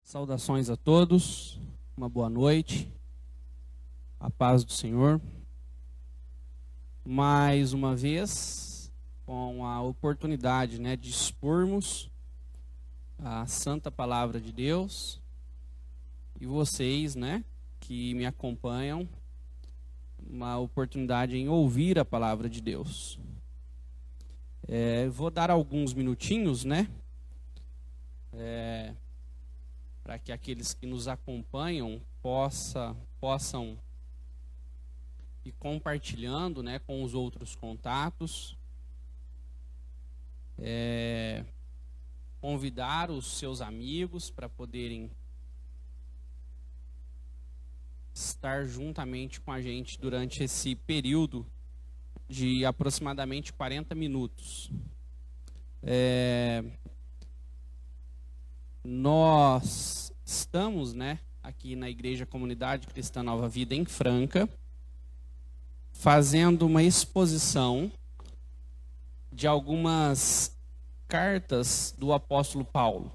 Saudações a todos, uma boa noite, a paz do Senhor. Mais uma vez, com a oportunidade, de expormos a santa palavra de Deus, e vocês, que me acompanham, uma oportunidade em ouvir a palavra de Deus. Vou dar alguns minutinhos, para que aqueles que nos acompanham possam ir compartilhando, com os outros contatos, convidar os seus amigos para poderem estar juntamente com a gente durante esse período de aproximadamente 40 minutos. Nós estamos, aqui na Igreja Comunidade Cristã Nova Vida em Franca, fazendo uma exposição de algumas cartas do apóstolo Paulo.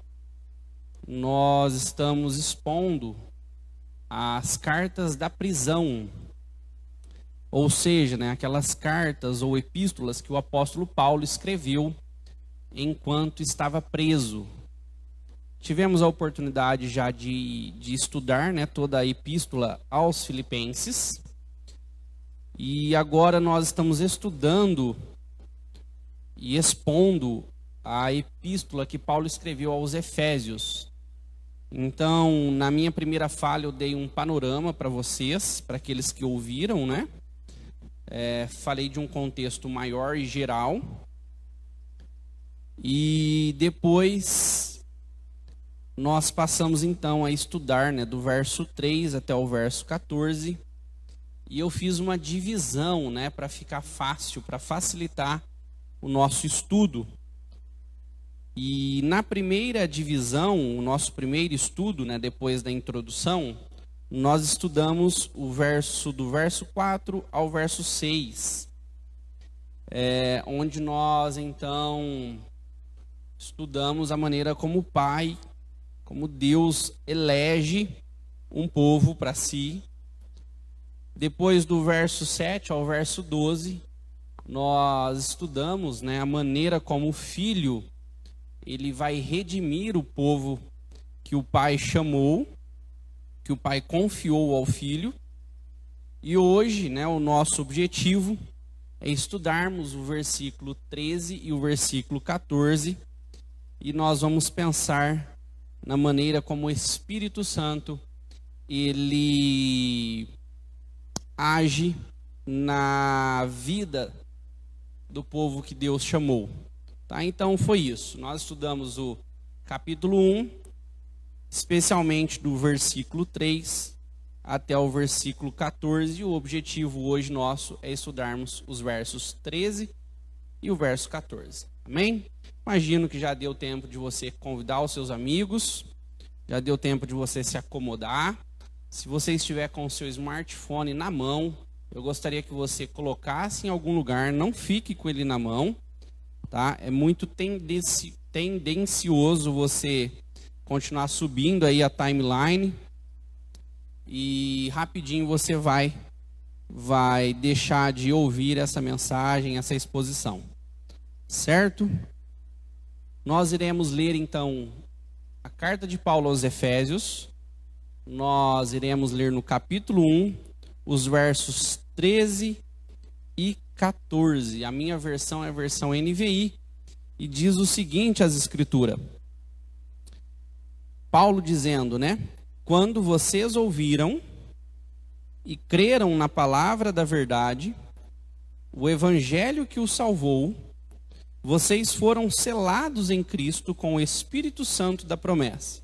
Nós estamos expondo as cartas da prisão, ou seja, aquelas cartas ou epístolas que o apóstolo Paulo escreveu enquanto estava preso. Tivemos a oportunidade já de estudar toda a epístola aos Filipenses. E agora nós estamos estudando e expondo a epístola que Paulo escreveu aos Efésios. Então, na minha primeira fala, eu dei um panorama para vocês, para aqueles que ouviram, falei de um contexto maior e geral. E depois nós passamos então a estudar do verso 3 até o verso 14, e eu fiz uma divisão para ficar fácil, para facilitar o nosso estudo. E na primeira divisão, o nosso primeiro estudo, depois da introdução, nós estudamos o verso do verso 4 ao verso 6, onde nós então estudamos a maneira como o Pai, como Deus elege um povo para si. Depois do verso 7 ao verso 12, nós estudamos a maneira como o Filho ele vai redimir o povo que o Pai chamou, que o Pai confiou ao Filho. E hoje, o nosso objetivo é estudarmos o versículo 13 e o versículo 14, e nós vamos pensar na maneira como o Espírito Santo ele age na vida do povo que Deus chamou. Então foi isso. Nós estudamos o capítulo 1, especialmente do versículo 3 até o versículo 14, e o objetivo hoje nosso é estudarmos os versos 13 e o verso 14. Amém? Imagino que já deu tempo de você convidar os seus amigos, já deu tempo de você se acomodar. Se você estiver com o seu smartphone na mão, eu gostaria que você colocasse em algum lugar, não fique com ele na mão, tá? É muito tendencioso você continuar subindo aí a timeline e rapidinho você vai deixar de ouvir essa mensagem, essa exposição. Certo? Nós iremos ler então a carta de Paulo aos Efésios. Nós iremos ler no capítulo 1, os versos 13 e 14. A minha versão é a versão NVI e diz o seguinte as escrituras. Paulo dizendo, quando vocês ouviram e creram na palavra da verdade, o evangelho que os salvou, vocês foram selados em Cristo com o Espírito Santo da promessa,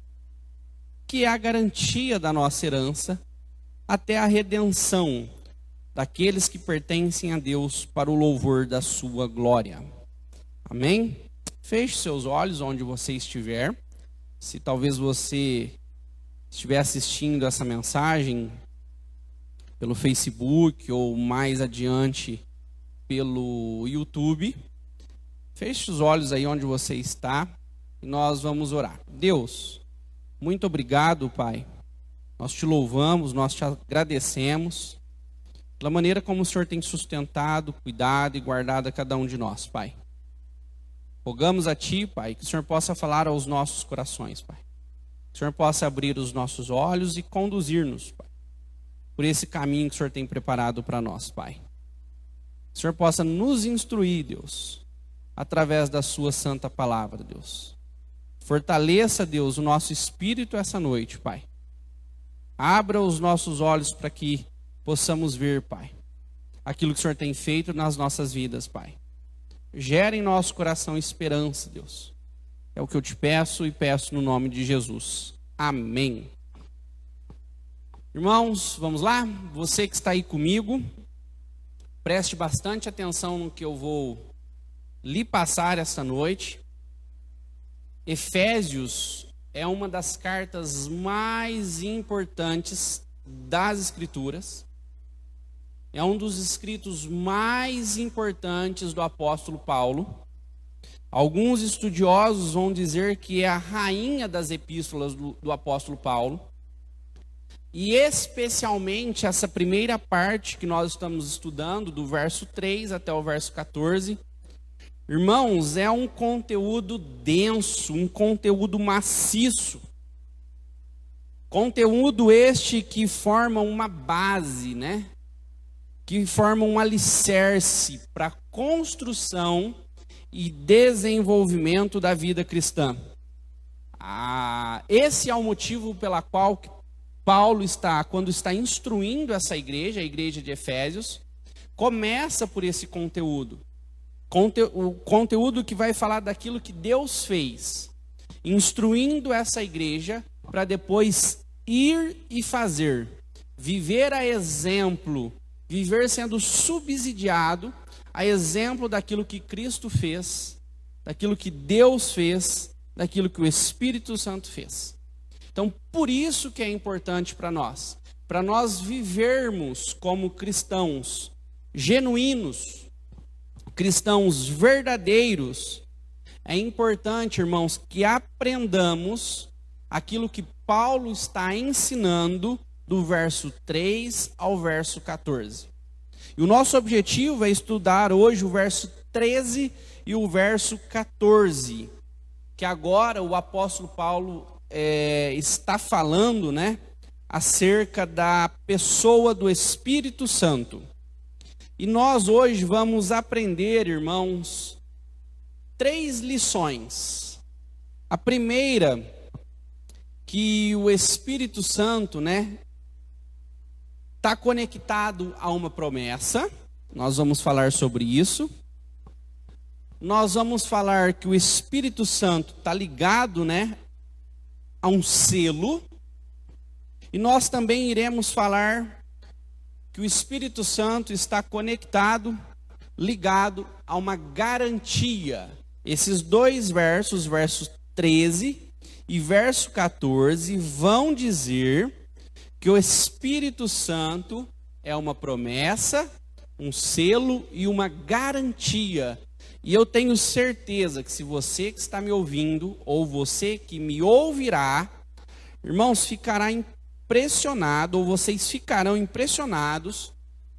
que é a garantia da nossa herança até a redenção daqueles que pertencem a Deus para o louvor da sua glória. Amém? Feche seus olhos onde você estiver. Se talvez você estiver assistindo essa mensagem pelo Facebook ou mais adiante pelo YouTube, feche os olhos aí onde você está e nós vamos orar. Deus, Muito obrigado, Pai. Nós te louvamos, nós te agradecemos pela maneira como o Senhor tem sustentado, cuidado e guardado a cada um de nós, Pai. Rogamos a Ti, Pai, que o Senhor possa falar aos nossos corações, Pai. Que o Senhor possa abrir os nossos olhos e conduzir-nos, Pai, por esse caminho que o Senhor tem preparado para nós, Pai. Que o Senhor possa nos instruir, Deus, através da Sua santa palavra, Deus. Fortaleça, Deus, o nosso espírito essa noite, Pai. Abra os nossos olhos para que possamos ver, Pai, aquilo que o Senhor tem feito nas nossas vidas, Pai. Gera em nosso coração esperança, Deus. É o que eu te peço e peço no nome de Jesus. Amém. Irmãos, vamos lá? Você que está aí comigo, preste bastante atenção no que eu vou lhe passar esta noite. Efésios é uma das cartas mais importantes das Escrituras. É um dos escritos mais importantes do apóstolo Paulo. Alguns estudiosos vão dizer que é a rainha das epístolas do apóstolo Paulo. E especialmente essa primeira parte que nós estamos estudando, do verso 3 até o verso 14. Irmãos, é um conteúdo denso, um conteúdo maciço. Conteúdo este que forma uma base, né? Que forma um alicerce para a construção e desenvolvimento da vida cristã. Esse é o motivo pela qual Paulo quando está instruindo essa igreja, a igreja de Efésios, começa por esse conteúdo. O conteúdo que vai falar daquilo que Deus fez, instruindo essa igreja para depois ir e fazer, viver a exemplo, viver sendo subsidiado a exemplo daquilo que Cristo fez, daquilo que Deus fez, daquilo que o Espírito Santo fez. Então, por isso que é importante para nós vivermos como cristãos genuínos, cristãos verdadeiros. É importante, irmãos, que aprendamos aquilo que Paulo está ensinando do verso 3 ao verso 14. E o nosso objetivo é estudar hoje o verso 13 e o verso 14, que agora o apóstolo Paulo está falando, né, acerca da pessoa do Espírito Santo. E nós hoje vamos aprender, irmãos, 3 lições. A primeira, que o Espírito Santo, né, está conectado a uma promessa. Nós vamos falar sobre isso. Nós vamos falar que o Espírito Santo está ligado, né, a um selo. E nós também iremos falar que o Espírito Santo está conectado, ligado a uma garantia. Esses 2 versos, verso 13 e verso 14, vão dizer que o Espírito Santo é uma promessa, um selo e uma garantia. E eu tenho certeza que se você que está me ouvindo, ou você que me ouvirá, irmãos, ficará impressionado, ou vocês ficarão impressionados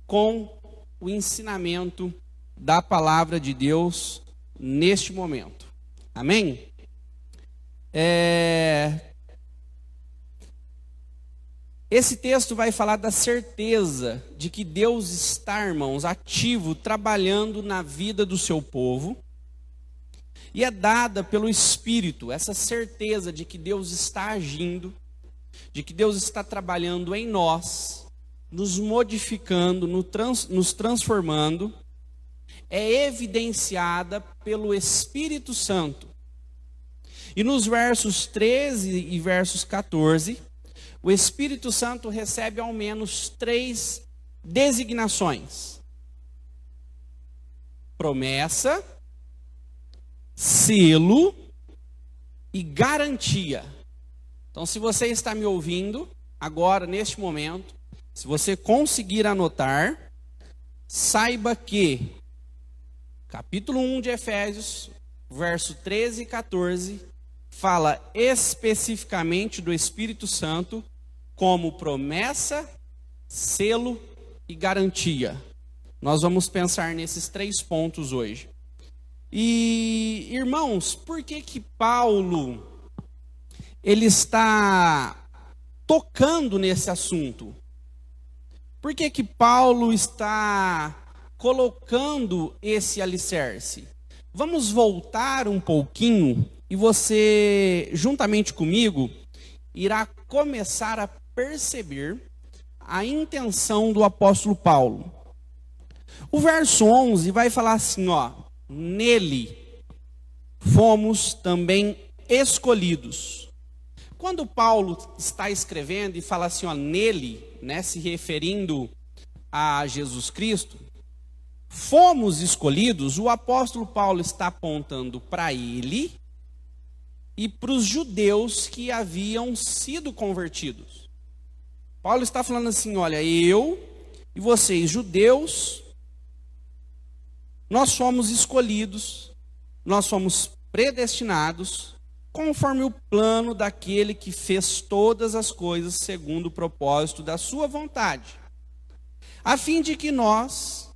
com o ensinamento da palavra de Deus neste momento. Amém? Esse texto vai falar da certeza de que Deus está, irmãos, ativo, trabalhando na vida do seu povo. E é dada pelo Espírito, essa certeza de que Deus está agindo, de que Deus está trabalhando em nós, nos modificando, nos transformando, é evidenciada pelo Espírito Santo. E nos versos 13 e versos 14, o Espírito Santo recebe ao menos 3 designações: promessa, selo e garantia. Então, se você está me ouvindo agora, neste momento, se você conseguir anotar, saiba que capítulo 1 de Efésios, verso 13 e 14, fala especificamente do Espírito Santo como promessa, selo e garantia. Nós vamos pensar nesses 3 pontos hoje. E, irmãos, por que Paulo ele está tocando nesse assunto? Por que Paulo está colocando esse alicerce? Vamos voltar um pouquinho e você, juntamente comigo, irá começar a perceber a intenção do apóstolo Paulo. O verso 11 vai falar assim, ó: nele fomos também escolhidos. Quando Paulo está escrevendo e fala assim, ó, nele, né, se referindo a Jesus Cristo, fomos escolhidos, o apóstolo Paulo está apontando para ele e para os judeus que haviam sido convertidos. Paulo está falando assim, olha, eu e vocês, judeus, nós somos escolhidos, nós somos predestinados, conforme o plano daquele que fez todas as coisas segundo o propósito da sua vontade, a fim de que nós,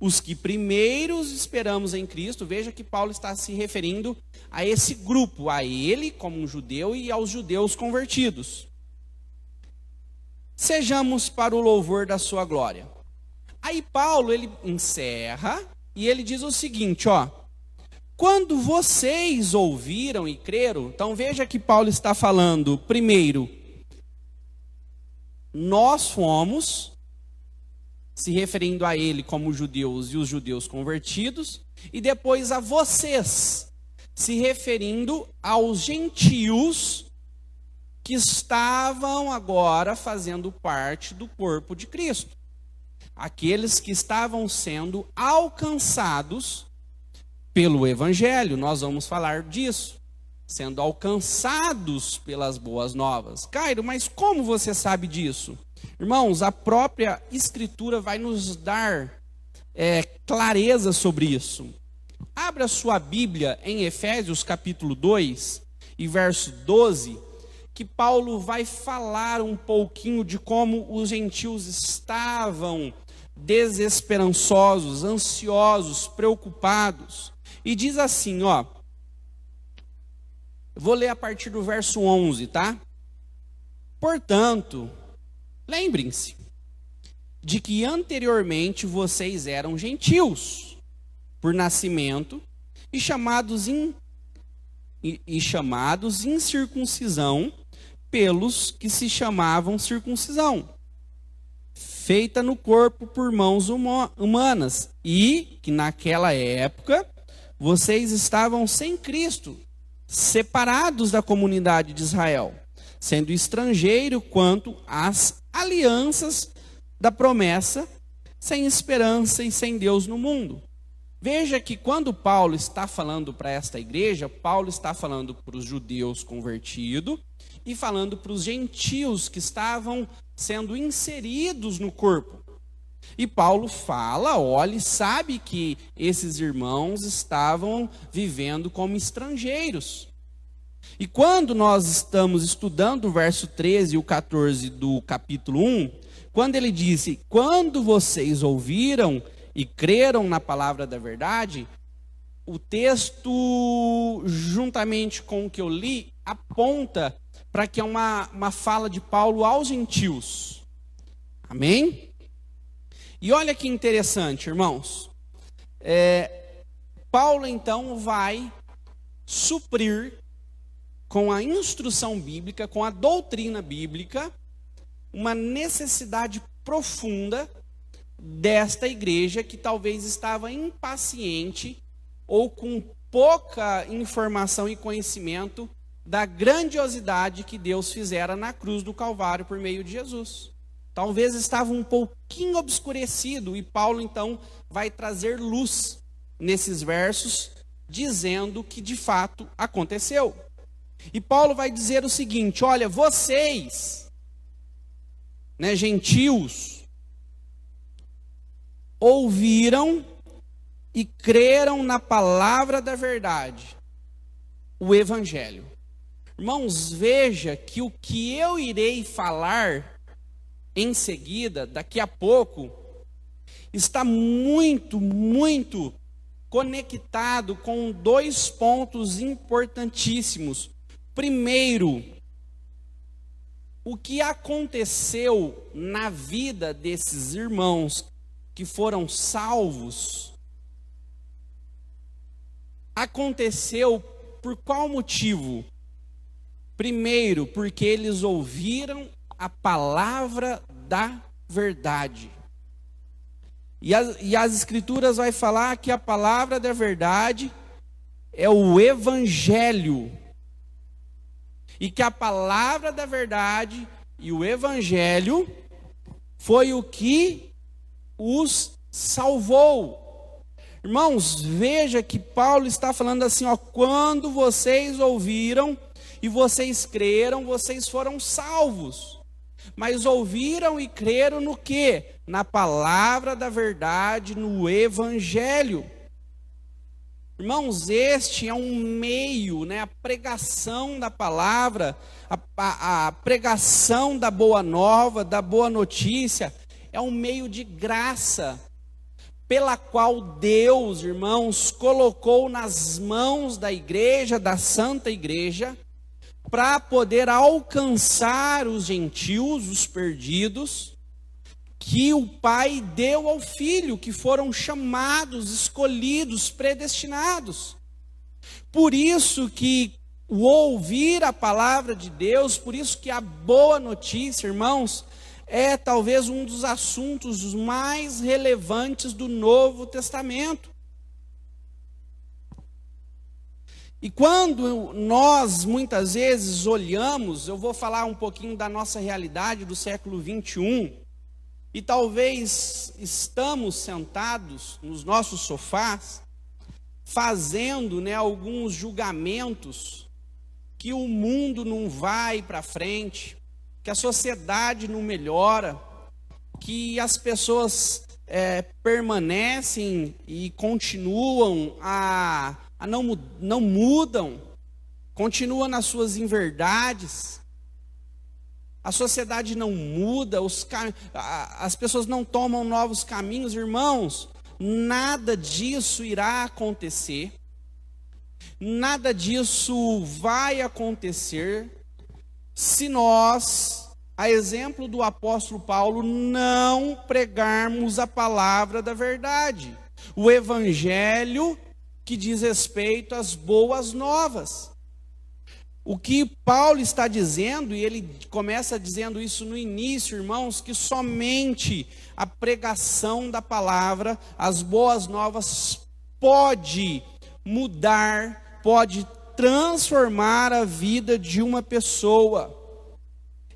os que primeiros esperamos em Cristo, veja que Paulo está se referindo a esse grupo, a ele como um judeu e aos judeus convertidos, sejamos para o louvor da sua glória. Aí Paulo, ele encerra e ele diz o seguinte, ó: quando vocês ouviram e creram, então veja que Paulo está falando, primeiro, nós fomos, se referindo a ele como judeus e os judeus convertidos, e depois a vocês, se referindo aos gentios que estavam agora fazendo parte do corpo de Cristo. Aqueles que estavam sendo alcançados pelo Evangelho, nós vamos falar disso, sendo alcançados pelas boas novas. Cairo, mas como você sabe disso? Irmãos, a própria Escritura vai nos dar clareza sobre isso. Abra sua Bíblia em Efésios capítulo 2 e verso 12, que Paulo vai falar um pouquinho de como os gentios estavam desesperançosos, ansiosos, preocupados. E diz assim, ó, vou ler a partir do verso 11, tá? Portanto, lembrem-se de que anteriormente vocês eram gentios por nascimento e chamados incircuncisão pelos que se chamavam circuncisão, feita no corpo por mãos humanas, e que naquela época vocês estavam sem Cristo, separados da comunidade de Israel, sendo estrangeiro quanto às alianças da promessa, sem esperança e sem Deus no mundo. Veja que quando Paulo está falando para esta igreja, Paulo está falando para os judeus convertidos e falando para os gentios que estavam sendo inseridos no corpo. E Paulo fala, olha, sabe que esses irmãos estavam vivendo como estrangeiros. E quando nós estamos estudando o verso 13 e o 14 do capítulo 1, quando ele disse, quando vocês ouviram e creram na palavra da verdade, o texto, juntamente com o que eu li, aponta para que é uma fala de Paulo aos gentios. Amém? E olha que interessante, irmãos. Paulo, então, vai suprir com a instrução bíblica, com a doutrina bíblica, uma necessidade profunda desta igreja que talvez estava impaciente ou com pouca informação e conhecimento da grandiosidade que Deus fizera na cruz do Calvário por meio de Jesus. Talvez estava um pouquinho obscurecido e Paulo então vai trazer luz nesses versos, dizendo que de fato aconteceu. E Paulo vai dizer o seguinte, olha, vocês, né, gentios, ouviram e creram na palavra da verdade, o Evangelho. Irmãos, veja que o que eu irei falar em seguida, daqui a pouco, está muito conectado com dois pontos importantíssimos. Primeiro, o que aconteceu na vida desses irmãos que foram salvos, aconteceu por qual motivo? Primeiro, porque eles ouviram a palavra da verdade. E as Escrituras vai falar que a palavra da verdade é o Evangelho. E que a palavra da verdade e o Evangelho foi o que os salvou. Irmãos, veja que Paulo está falando assim, ó, quando vocês ouviram e vocês creram, vocês foram salvos. Mas ouviram e creram no quê? Na palavra da verdade, no Evangelho. Irmãos, este é um meio, né? A pregação da palavra, a pregação da boa nova, da boa notícia, é um meio de graça, pela qual Deus, irmãos, colocou nas mãos da igreja, da Santa Igreja, para poder alcançar os gentios, os perdidos, que o Pai deu ao Filho, que foram chamados, escolhidos, predestinados. Por isso que o ouvir a palavra de Deus, por isso que a boa notícia, irmãos, é talvez um dos assuntos mais relevantes do Novo Testamento. E quando nós muitas vezes olhamos, eu vou falar um pouquinho da nossa realidade do século 21, e talvez estamos sentados nos nossos sofás, fazendo, né, alguns julgamentos, que o mundo não vai para frente, que a sociedade não melhora, que as pessoas permanecem e continuam não mudam, continuam nas suas inverdades, a sociedade não muda, as pessoas não tomam novos caminhos. Irmãos, nada disso irá acontecer, nada disso vai acontecer, se nós, a exemplo do apóstolo Paulo, não pregarmos a palavra da verdade, o evangelho que diz respeito às boas novas. O que Paulo está dizendo, e ele começa dizendo isso no início, irmãos, que somente a pregação da palavra, as boas novas, pode mudar, pode transformar a vida de uma pessoa.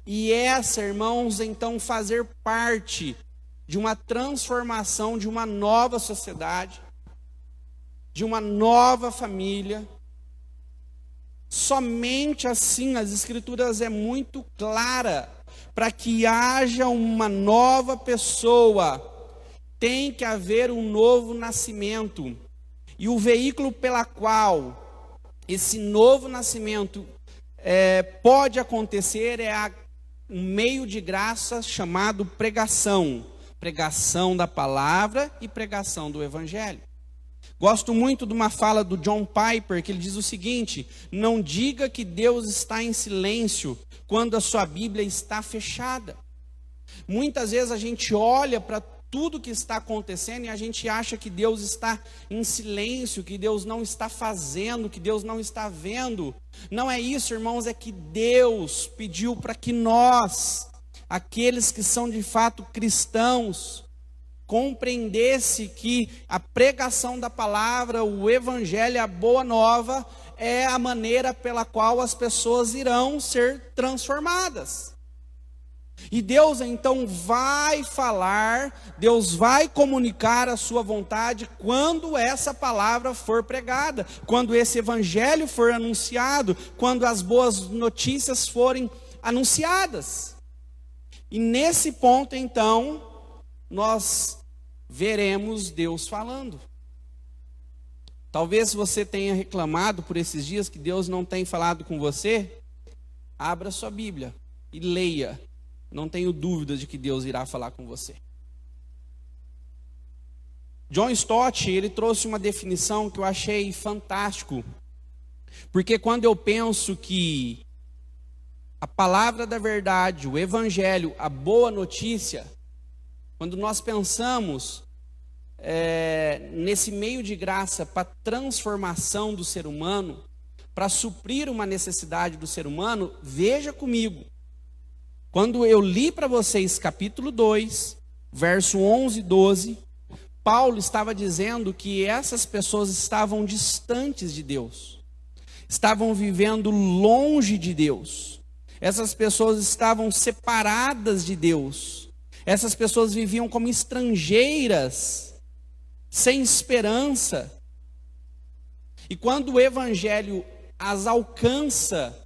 E essa, irmãos, então fazer parte de uma transformação de uma nova sociedade, de uma nova família. Somente assim, as Escrituras é muito clara, para que haja uma nova pessoa, tem que haver um novo nascimento. E o veículo pela qual esse novo nascimento pode acontecer é um meio de graça chamado pregação. Pregação da palavra e pregação do evangelho. Gosto muito de uma fala do John Piper, que ele diz o seguinte: não diga que Deus está em silêncio quando a sua Bíblia está fechada. Muitas vezes a gente olha para tudo que está acontecendo e a gente acha que Deus está em silêncio, que Deus não está fazendo, que Deus não está vendo. Não é isso, irmãos, é que Deus pediu para que nós, aqueles que são de fato cristãos, compreendesse que a pregação da palavra, o evangelho, a boa nova, é a maneira pela qual as pessoas irão ser transformadas. E Deus então vai falar, Deus vai comunicar a sua vontade quando essa palavra for pregada, quando esse evangelho for anunciado, quando as boas notícias forem anunciadas. E nesse ponto então, nós veremos Deus falando. Talvez você tenha reclamado por esses dias que Deus não tem falado com você. abra sua Bíblia e leia. Não tenho dúvida de que Deus irá falar com você. John Stott, ele trouxe uma definição que eu achei fantástico. Porque quando eu penso que a palavra da verdade, o evangelho, a boa notícia, quando nós pensamos nesse meio de graça para transformação do ser humano, para suprir uma necessidade do ser humano, veja comigo. Quando eu li para vocês capítulo 2, verso 11 e 12, Paulo estava dizendo que essas pessoas estavam distantes de Deus, estavam vivendo longe de Deus, essas pessoas estavam separadas de Deus, essas pessoas viviam como estrangeiras, sem esperança. E quando o evangelho as alcança,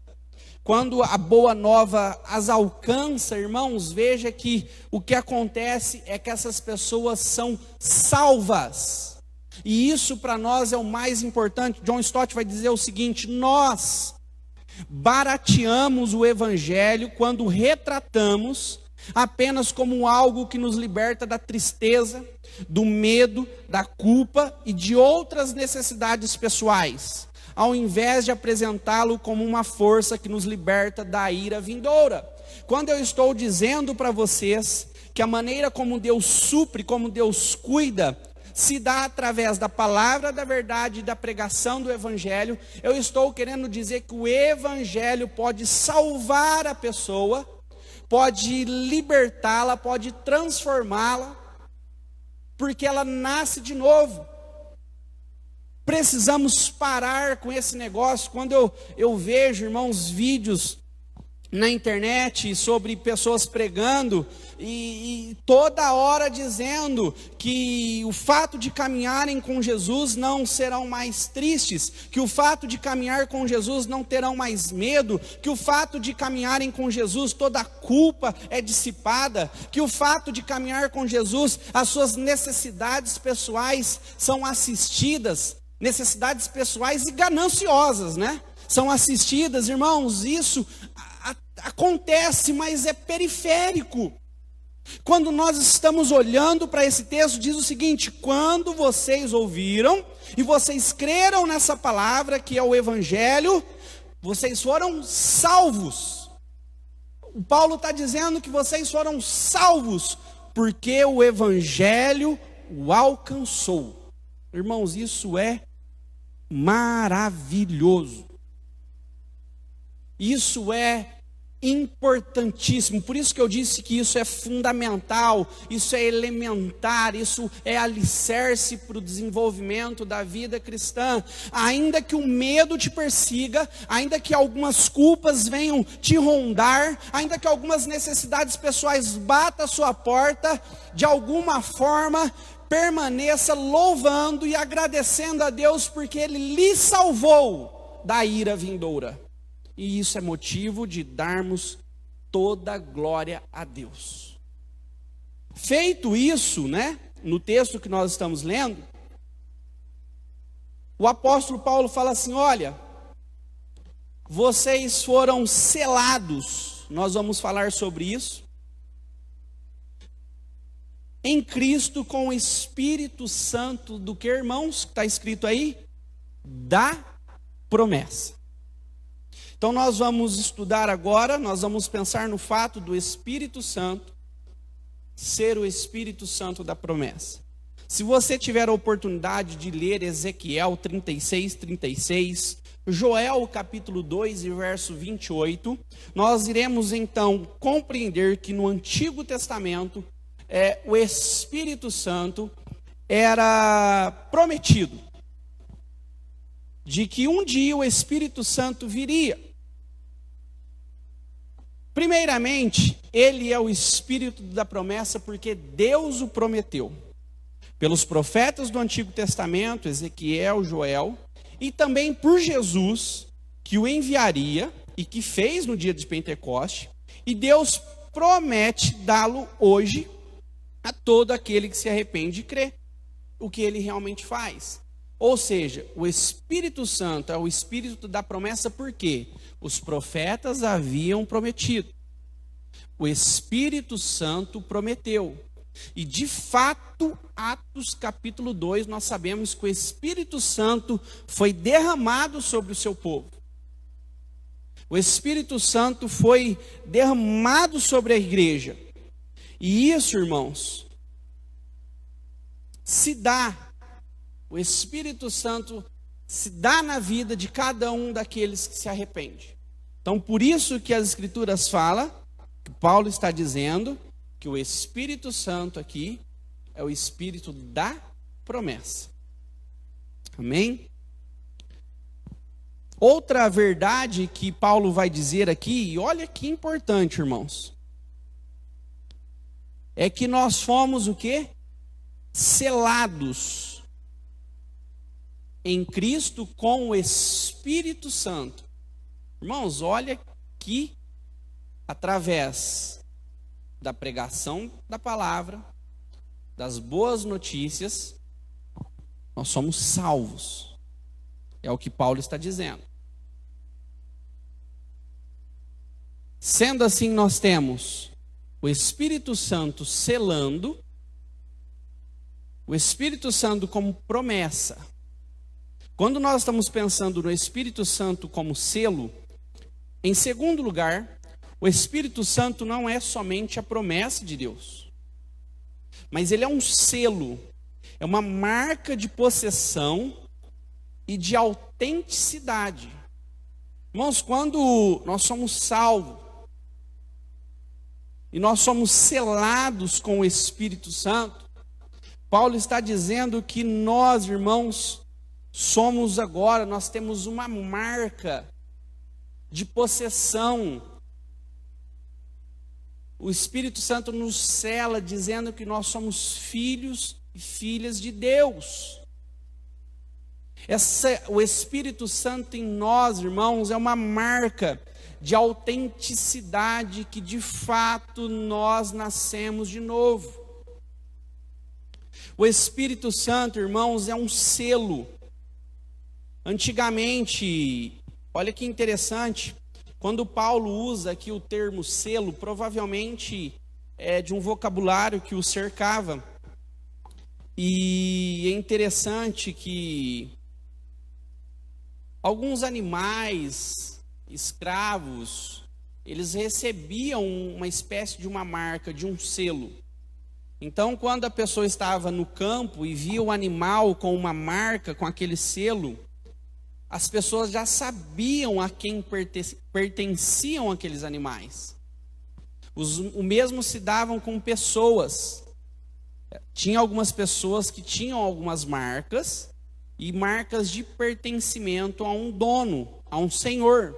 quando a boa nova as alcança, irmãos, veja que o que acontece é que essas pessoas são salvas. E isso para nós é o mais importante. John Stott vai dizer o seguinte: nós barateamos o evangelho quando retratamos apenas como algo que nos liberta da tristeza, do medo, da culpa e de outras necessidades pessoais, ao invés de apresentá-lo como uma força que nos liberta da ira vindoura. Quando eu estou dizendo para vocês que a maneira como Deus supre, como Deus cuida, se dá através da palavra da verdade e da pregação do evangelho, eu estou querendo dizer que o evangelho pode salvar a pessoa, pode libertá-la, pode transformá-la, porque ela nasce de novo. Precisamos parar com esse negócio. Quando eu vejo, irmãos, vídeos na internet sobre pessoas pregando e toda hora dizendo que o fato de caminharem com Jesus não serão mais tristes, que o fato de caminhar com Jesus não terão mais medo, que o fato de caminharem com Jesus toda a culpa é dissipada, que o fato de caminhar com Jesus as suas necessidades pessoais são assistidas, necessidades pessoais e gananciosas, né? São assistidas, irmãos, isso acontece, mas é periférico. Quando nós estamos olhando para esse texto, diz o seguinte: quando vocês ouviram e vocês creram nessa palavra que é o evangelho, vocês foram salvos. O Paulo está dizendo que vocês foram salvos, porque o evangelho o alcançou. Irmãos, isso é maravilhoso. Isso é importantíssimo. Por isso que eu disse que isso é fundamental, isso é elementar, isso é alicerce para o desenvolvimento da vida cristã. Ainda que o medo te persiga, ainda que algumas culpas venham te rondar, ainda que algumas necessidades pessoais batam a sua porta, de alguma forma permaneça louvando e agradecendo a Deus, porque Ele lhe salvou da ira vindoura. E isso é motivo de darmos toda a glória a Deus. Feito isso, né, no texto que nós estamos lendo, o apóstolo Paulo fala assim: olha, vocês foram selados, nós vamos falar sobre isso, em Cristo com o Espírito Santo do que, irmãos? Está escrito aí? Da promessa. Então nós vamos estudar agora, nós vamos pensar no fato do Espírito Santo ser o Espírito Santo da promessa. Se você tiver a oportunidade de ler Ezequiel 36, Joel capítulo 2 e verso 28, nós iremos então compreender que no Antigo Testamento o Espírito Santo era prometido, de que um dia o Espírito Santo viria. Primeiramente, ele é o Espírito da promessa porque Deus o prometeu. Pelos profetas do Antigo Testamento, Ezequiel, Joel, e também por Jesus, que o enviaria e que fez no dia de Pentecoste, e Deus promete dá-lo hoje a todo aquele que se arrepende e crê, o que ele realmente faz. Ou seja, o Espírito Santo é o Espírito da promessa porque os profetas haviam prometido. O Espírito Santo prometeu. E de fato, Atos capítulo 2, nós sabemos que o Espírito Santo foi derramado sobre o seu povo. O Espírito Santo foi derramado sobre a igreja. E isso, irmãos, se dá. O Espírito Santo se dá na vida de cada um daqueles que se arrepende. Então, por isso que as Escrituras falam, que Paulo está dizendo, que o Espírito Santo aqui é o Espírito da promessa. Amém? Outra verdade que Paulo vai dizer aqui, e olha que importante, irmãos, é que nós fomos o quê? Selados em Cristo com o Espírito Santo. Irmãos, olha que através da pregação da palavra, das boas notícias, nós somos salvos. É o que Paulo está dizendo. Sendo assim, nós temos o Espírito Santo selando, o Espírito Santo como promessa. Quando nós estamos pensando no Espírito Santo como selo, em segundo lugar, o Espírito Santo não é somente a promessa de Deus, mas ele é um selo, é uma marca de possessão e de autenticidade. Irmãos, quando nós somos salvos e nós somos selados com o Espírito Santo, Paulo está dizendo que nós, irmãos, nós temos uma marca de possessão. O Espírito Santo nos sela dizendo que nós somos filhos e filhas de Deus. O Espírito Santo em nós, irmãos, é uma marca de autenticidade que de fato nós nascemos de novo. O Espírito Santo, irmãos, é um selo. Antigamente, olha que interessante, quando Paulo usa aqui o termo selo, provavelmente é de um vocabulário que o cercava. E é interessante que alguns animais, escravos, eles recebiam uma espécie de uma marca, de um selo. Então, quando a pessoa estava no campo e via o animal com uma marca, com aquele selo, as pessoas já sabiam a quem pertenciam aqueles animais. O mesmo se davam com pessoas. Tinha algumas pessoas que tinham algumas marcas, e marcas de pertencimento a um dono, a um senhor.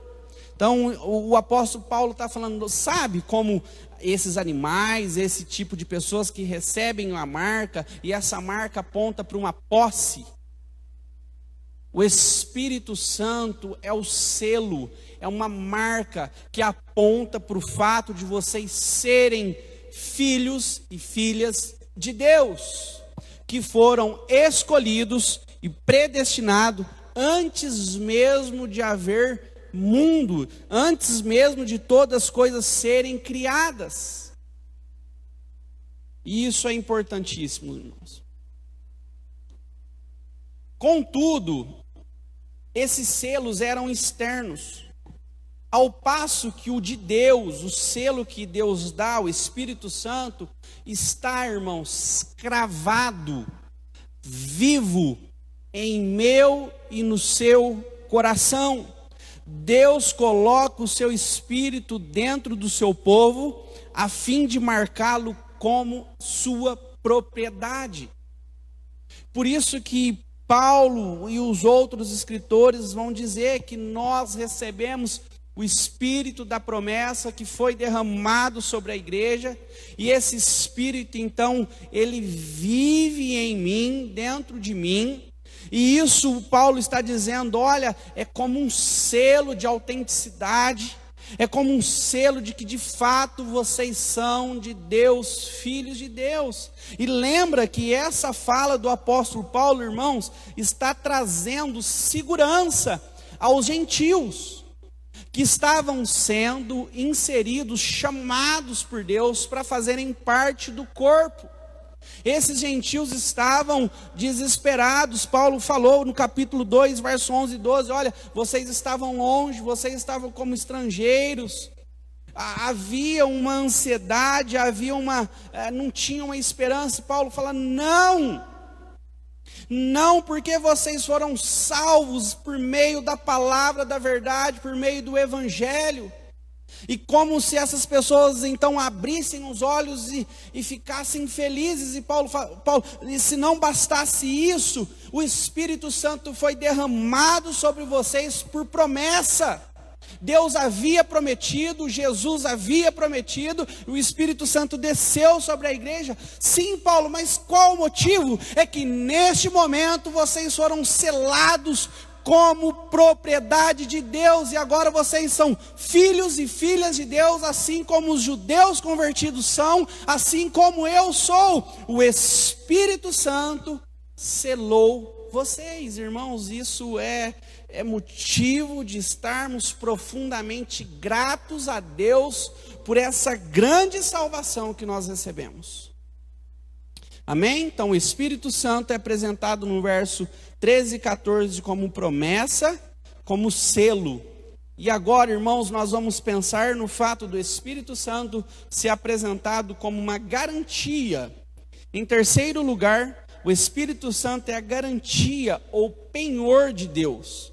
Então, o apóstolo Paulo está falando, sabe como esses animais, esse tipo de pessoas que recebem uma marca, e essa marca aponta para uma posse. O Espírito Santo é o selo, é uma marca que aponta para o fato de vocês serem filhos e filhas de Deus, que foram escolhidos e predestinados antes mesmo de haver mundo, antes mesmo de todas as coisas serem criadas. E isso é importantíssimo, irmãos. Contudo, esses selos eram externos, ao passo que o de Deus, o selo que Deus dá, o Espírito Santo, está, irmãos, cravado, vivo, em meu e no seu coração. Deus coloca o seu Espírito dentro do seu povo, a fim de marcá-lo como sua propriedade. Por isso que Paulo e os outros escritores vão dizer que nós recebemos o Espírito da promessa que foi derramado sobre a igreja, e esse Espírito, então, ele vive em mim, dentro de mim, e isso Paulo está dizendo, olha, é como um selo de autenticidade, É como um selo de que de fato vocês são de Deus, filhos de Deus. E lembra que essa fala do apóstolo Paulo, irmãos, está trazendo segurança aos gentios que estavam sendo inseridos, chamados por Deus para fazerem parte do corpo. Esses gentios estavam desesperados. Paulo falou no capítulo 2, verso 11 e 12, olha, vocês estavam longe, vocês estavam como estrangeiros. Havia uma ansiedade, não tinha uma esperança. Paulo fala, não, porque vocês foram salvos por meio da palavra da verdade, por meio do evangelho. E como se essas pessoas então abrissem os olhos e ficassem felizes. E Paulo, e se não bastasse isso, o Espírito Santo foi derramado sobre vocês por promessa. Deus havia prometido, Jesus havia prometido, o Espírito Santo desceu sobre a igreja. Sim, Paulo, mas qual o motivo? É que neste momento vocês foram selados como propriedade de Deus, e agora vocês são filhos e filhas de Deus, assim como os judeus convertidos são, assim como eu sou. O Espírito Santo selou vocês, irmãos. Isso é motivo de estarmos profundamente gratos a Deus por essa grande salvação que nós recebemos. Amém? Então o Espírito Santo é apresentado no verso 13 e 14 como promessa, como selo. E agora, irmãos, nós vamos pensar no fato do Espírito Santo ser apresentado como uma garantia. Em terceiro lugar, o Espírito Santo é a garantia ou penhor de Deus,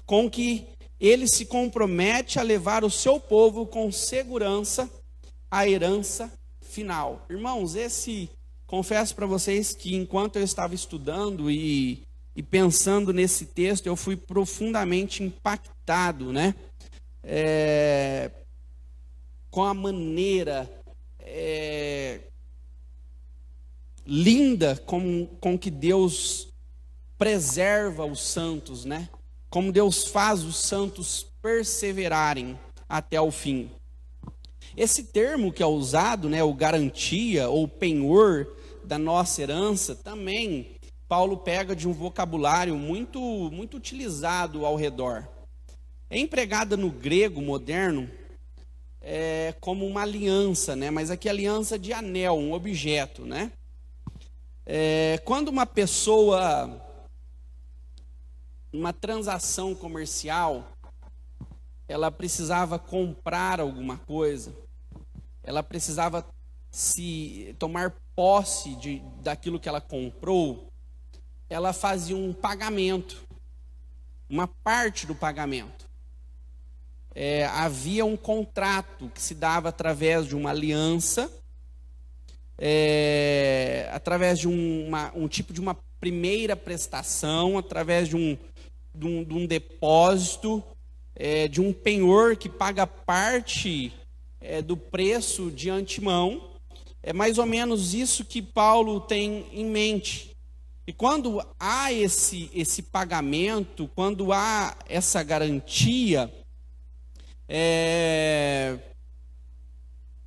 com que ele se compromete a levar o seu povo com segurança à herança final. Irmãos, confesso para vocês que enquanto eu estava estudando e pensando nesse texto, eu fui profundamente impactado, né? Com a maneira linda com que Deus preserva os santos, né? Como Deus faz os santos perseverarem até o fim. Esse termo que é usado, né, o garantia ou penhor da nossa herança, também Paulo pega de um vocabulário muito, muito utilizado ao redor. É empregada no grego moderno como uma aliança, né? Mas aqui aliança de anel, um objeto, né? Quando uma pessoa, numa transação comercial, ela precisava comprar alguma coisa, ela precisava tomar posse daquilo que ela comprou, ela fazia um pagamento, uma parte do pagamento. Havia um contrato que se dava através de uma aliança, através de um tipo de uma primeira prestação, através de um depósito, de um penhor que paga parte do preço de antemão. É mais ou menos isso que Paulo tem em mente. E quando há esse pagamento, quando há essa garantia,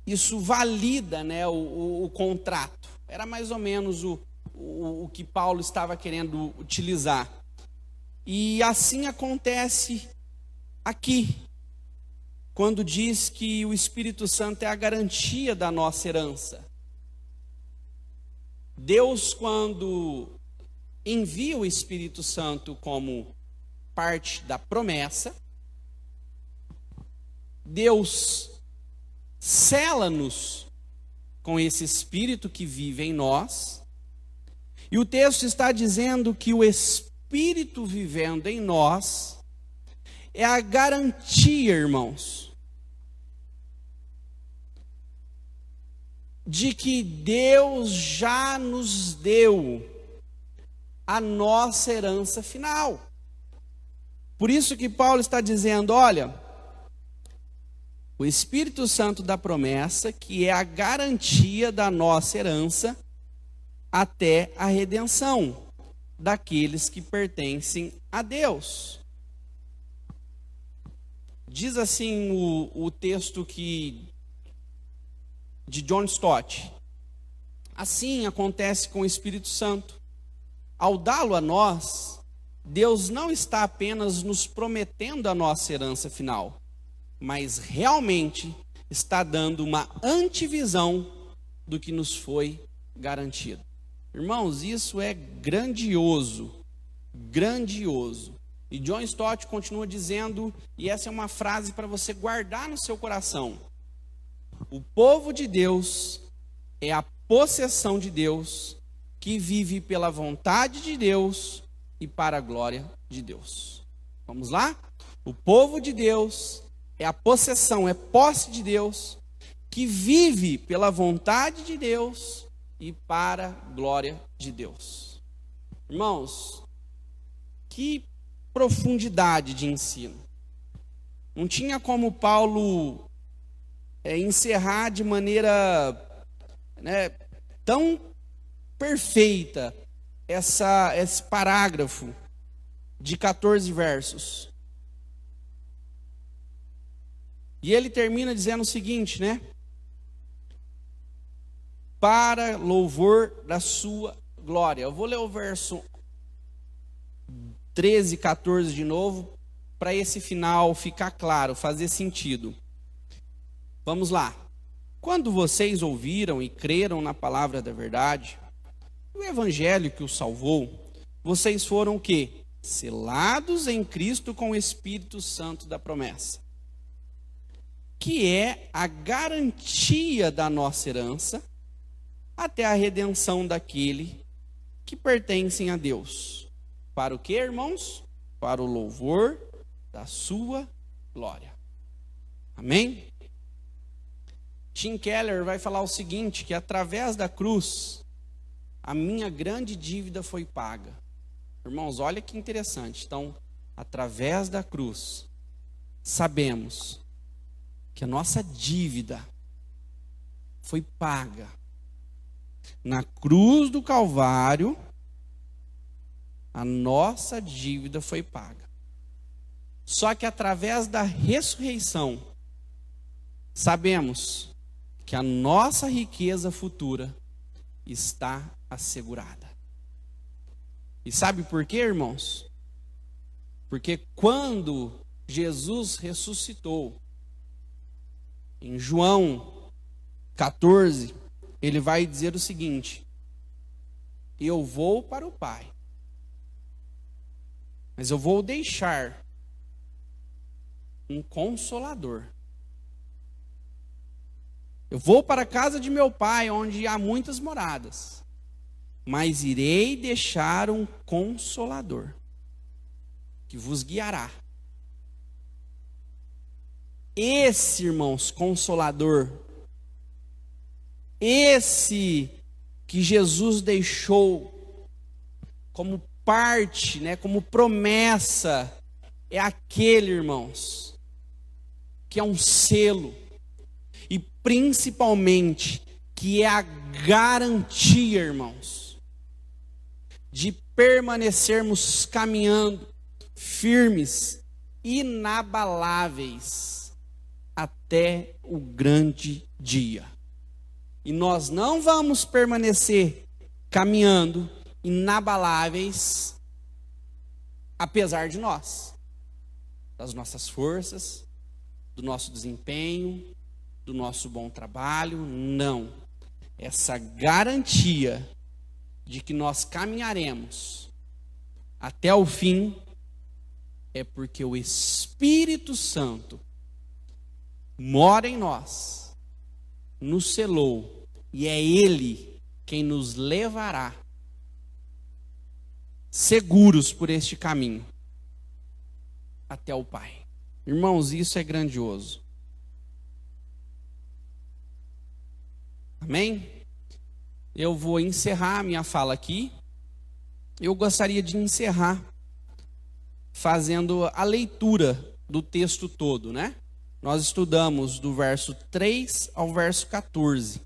isso valida, né, o contrato. Era mais ou menos o que Paulo estava querendo utilizar. E assim acontece aqui, quando diz que o Espírito Santo é a garantia da nossa herança. Deus, quando envia o Espírito Santo como parte da promessa, Deus sela-nos com esse Espírito que vive em nós, e o texto está dizendo que o Espírito vivendo em nós é a garantia, irmãos, de que Deus já nos deu a nossa herança final. Por isso que Paulo está dizendo, olha, o Espírito Santo da promessa, que é a garantia da nossa herança até a redenção daqueles que pertencem a Deus. Diz assim o texto de John Stott: assim acontece com o Espírito Santo. Ao dá-lo a nós, Deus não está apenas nos prometendo a nossa herança final, mas realmente está dando uma antevisão do que nos foi garantido. Irmãos, isso é grandioso, grandioso. E John Stott continua dizendo, e essa é uma frase para você guardar no seu coração: o povo de Deus é a possessão de Deus, que vive pela vontade de Deus e para a glória de Deus. Vamos lá? O povo de Deus é a possessão, é posse de Deus, que vive pela vontade de Deus e para a glória de Deus. Irmãos, que profundidade de ensino. Não tinha como Paulo encerrar de maneira tão perfeita esse parágrafo de 14 versos. E ele termina dizendo o seguinte, para louvor da sua glória. Eu vou ler o verso 13 e 14 de novo, para esse final ficar claro, fazer sentido. Vamos lá. Quando vocês ouviram e creram na palavra da verdade, o evangelho que os salvou, vocês foram o quê? Selados em Cristo com o Espírito Santo da promessa, que é a garantia da nossa herança até a redenção daquele que pertencem a Deus. Para o quê, irmãos? Para o louvor da sua glória. Amém? Tim Keller vai falar o seguinte, que através da cruz, a minha grande dívida foi paga. Irmãos, olha que interessante. Então, através da cruz, sabemos que a nossa dívida foi paga. Na cruz do Calvário, a nossa dívida foi paga. Só que através da ressurreição, sabemos que a nossa riqueza futura está assegurada. E sabe por quê, irmãos? Porque quando Jesus ressuscitou, em João 14, ele vai dizer o seguinte: eu vou para o Pai, mas eu vou deixar um consolador. Eu vou para a casa de meu Pai, onde há muitas moradas, mas irei deixar um consolador, que vos guiará. Esse, irmãos, consolador, esse que Jesus deixou como parte, como promessa, é aquele, irmãos, que é um selo, e principalmente que é a garantia, irmãos, de permanecermos caminhando firmes, inabaláveis, até o grande dia. E nós não vamos permanecer caminhando inabaláveis, apesar de nós, das nossas forças, do nosso desempenho, do nosso bom trabalho. Não. Essa garantia de que nós caminharemos até o fim é porque o Espírito Santo mora em nós, nos selou, e é Ele quem nos levará seguros por este caminho até o Pai. Irmãos, isso é grandioso. Amém? Eu vou encerrar a minha fala aqui. Eu gostaria de encerrar fazendo a leitura do texto todo, Nós estudamos do verso 3 ao verso 14,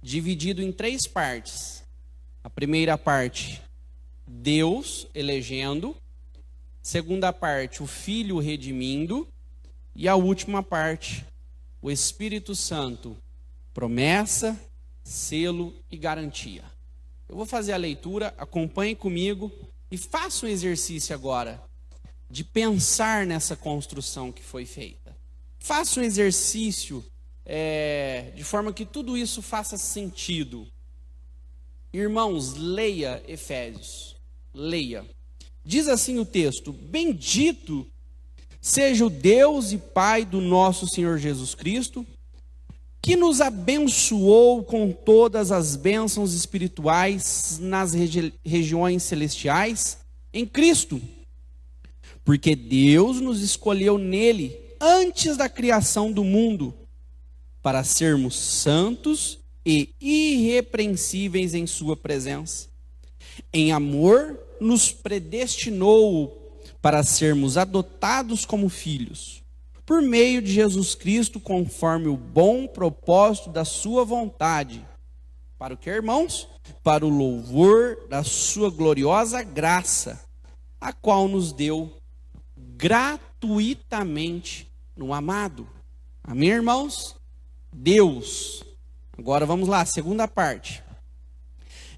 dividido em 3 partes. A primeira parte, Deus elegendo. Segunda parte, o Filho redimindo. E a última parte, o Espírito Santo, promessa, selo e garantia. Eu vou fazer a leitura, acompanhe comigo e faça um exercício agora de pensar nessa construção que foi feita. Faça um exercício de forma que tudo isso faça sentido. Irmãos, leia Efésios, leia. Diz assim o texto: bendito seja o Deus e Pai do nosso Senhor Jesus Cristo, que nos abençoou com todas as bênçãos espirituais nas regiões celestiais em Cristo. Porque Deus nos escolheu nele antes da criação do mundo, para sermos santos e irrepreensíveis em sua presença. Em amor, nos predestinou para sermos adotados como filhos, por meio de Jesus Cristo, conforme o bom propósito da sua vontade. Para o que, irmãos? Para o louvor da sua gloriosa graça, a qual nos deu gratuitamente no amado. Amém, irmãos? Deus. Agora vamos lá, segunda parte.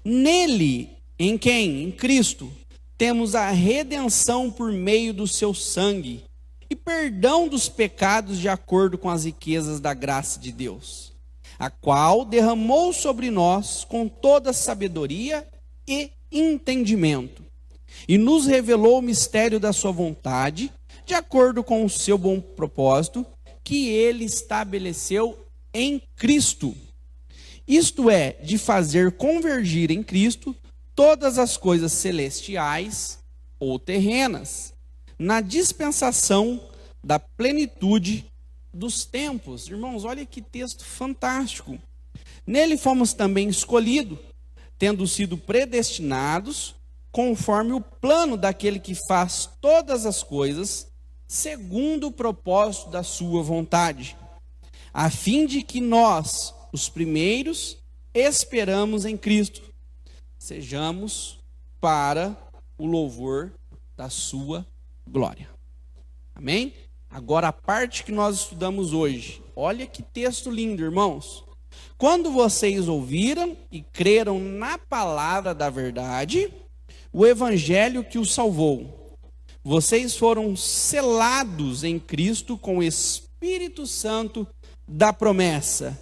Nele, em quem? Em Cristo, temos a redenção por meio do seu sangue e perdão dos pecados de acordo com as riquezas da graça de Deus, a qual derramou sobre nós com toda sabedoria e entendimento, e nos revelou o mistério da sua vontade, de acordo com o seu bom propósito, que ele estabeleceu em Cristo. Isto é, de fazer convergir em Cristo todas as coisas celestiais ou terrenas, na dispensação da plenitude dos tempos. Irmãos, olha que texto fantástico. Nele fomos também escolhidos, tendo sido predestinados, conforme o plano daquele que faz todas as coisas, segundo o propósito da sua vontade, a fim de que nós, os primeiros, esperamos em Cristo, sejamos para o louvor da sua glória. Amém? Agora a parte que nós estudamos hoje. Olha que texto lindo, irmãos. Quando vocês ouviram e creram na palavra da verdade, o evangelho que os salvou, vocês foram selados em Cristo com o Espírito Santo da promessa,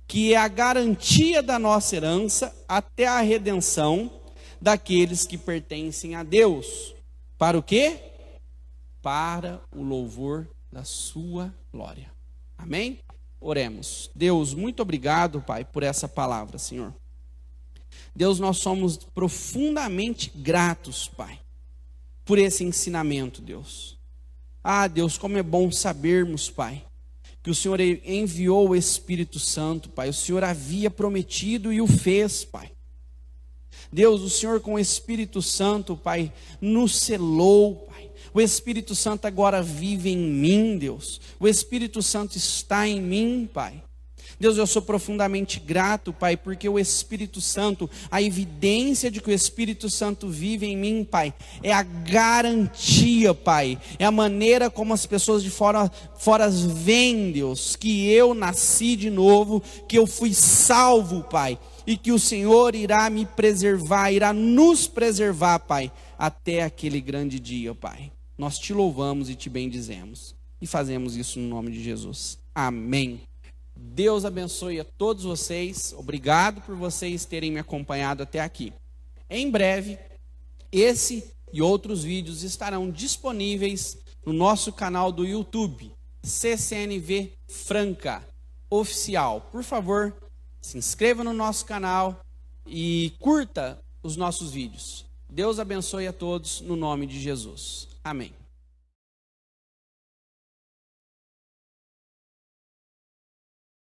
que é a garantia da nossa herança até a redenção daqueles que pertencem a Deus. Para o quê? Para o louvor da sua glória. Amém? Oremos. Deus, muito obrigado, Pai, por essa palavra, Senhor. Deus, nós somos profundamente gratos, Pai, por esse ensinamento, Deus. Ah, Deus, como é bom sabermos, Pai, que o Senhor enviou o Espírito Santo, Pai. O Senhor havia prometido e o fez, Pai. Deus, o Senhor com o Espírito Santo, Pai, nos selou, Pai. O Espírito Santo agora vive em mim, Deus. O Espírito Santo está em mim, Pai. Deus, eu sou profundamente grato, Pai, porque o Espírito Santo, a evidência de que o Espírito Santo vive em mim, Pai, é a garantia, Pai, é a maneira como as pessoas de fora veem, Deus, que eu nasci de novo, que eu fui salvo, Pai, e que o Senhor irá me preservar, irá nos preservar, Pai, até aquele grande dia, Pai. Nós te louvamos e te bendizemos, e fazemos isso no nome de Jesus. Amém. Deus abençoe a todos vocês. Obrigado por vocês terem me acompanhado até aqui. Em breve, esse e outros vídeos estarão disponíveis no nosso canal do YouTube, CCNV Franca Oficial. Por favor, se inscreva no nosso canal e curta os nossos vídeos. Deus abençoe a todos no nome de Jesus. Amém.